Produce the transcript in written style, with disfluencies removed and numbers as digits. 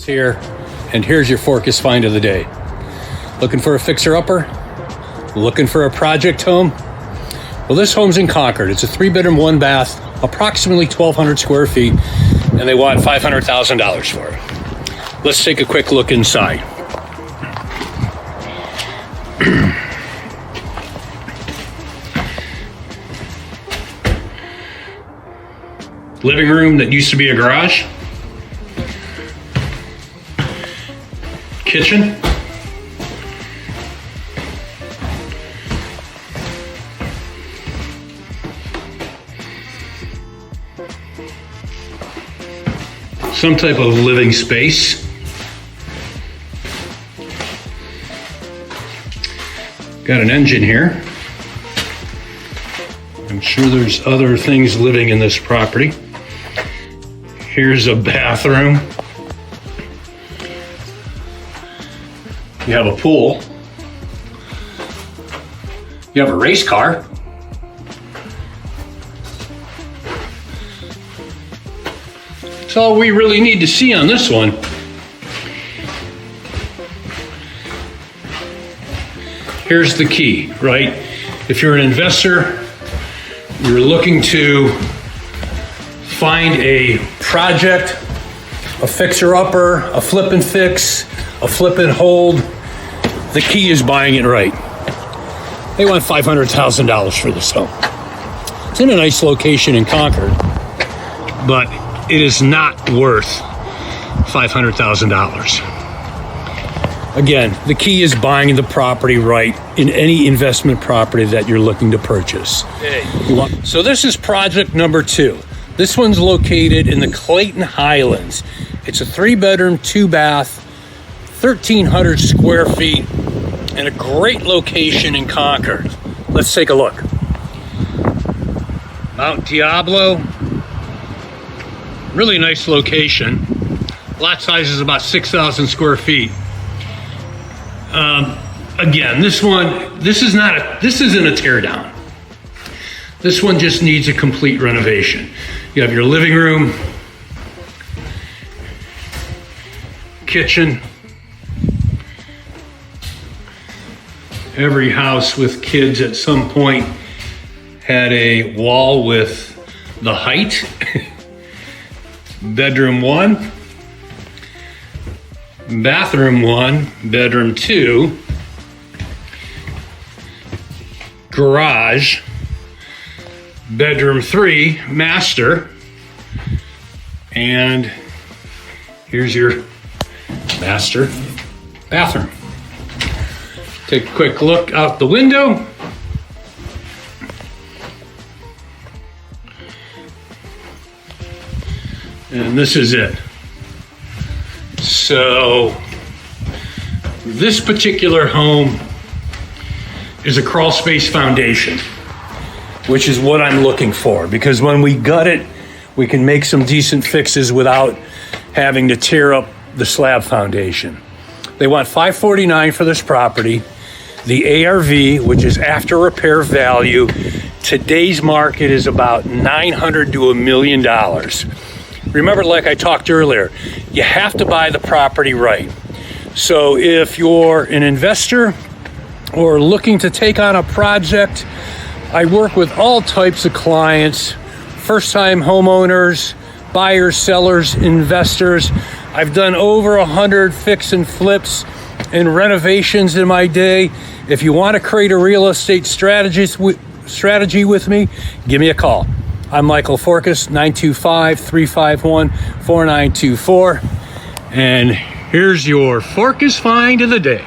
Here, and here's your Forkus find of the day. Looking for a fixer-upper? Looking for a project home? Well, this home's in Concord. It's a 3-bedroom, 1-bath, approximately 1,200 square feet, and they want $500,000 for it. Let's take a quick look inside. Living room that used to be a garage. Kitchen. Some type of living space. Got an engine here. I'm sure there's other things living in this property. Here's a bathroom. You have a pool. You have a race car. That's all we really need to see on this one. Here's the key, right? If you're an investor, you're looking to find a project, a fixer-upper, a flip and fix, a flip and hold. The key is buying it right. They want $500,000 for this home. It's in a nice location in Concord, but it is not worth $500,000. Again, the key is buying the property right in any investment property that you're looking to purchase. So this is project number 2. This one's located in the Clayton Highlands. It's a 3-bedroom, 2-bath, 1,300 square feet, and a great location in Concord. Let's take a look. Mount Diablo, really nice location. Lot size is about 6,000 square feet. Again, this isn't a tear down. This one just needs a complete renovation. You have your living room, kitchen. Every house with kids at some point had a wall with the height. Bedroom 1, bathroom 1, bedroom 2, garage, bedroom 3, master, and here's your master bathroom. Take a quick look out the window. And this is it. So this particular home is a crawl space foundation, which is what I'm looking for, because when we gut it, we can make some decent fixes without having to tear up the slab foundation. They want $549,000 for this property. The ARV, which is after repair value, today's market is about $900,000 to $1 million. Remember, like I talked earlier, you have to buy the property right. So if you're an investor or looking to take on a project, I work with all types of clients, first-time homeowners, buyers, sellers, investors. I've done over 100 fix and flips and renovations in my day. If you want to create a real estate strategy with me, give me a call. I'm Michael Forkus, 925-351-4924. And here's your Forkus find of the day.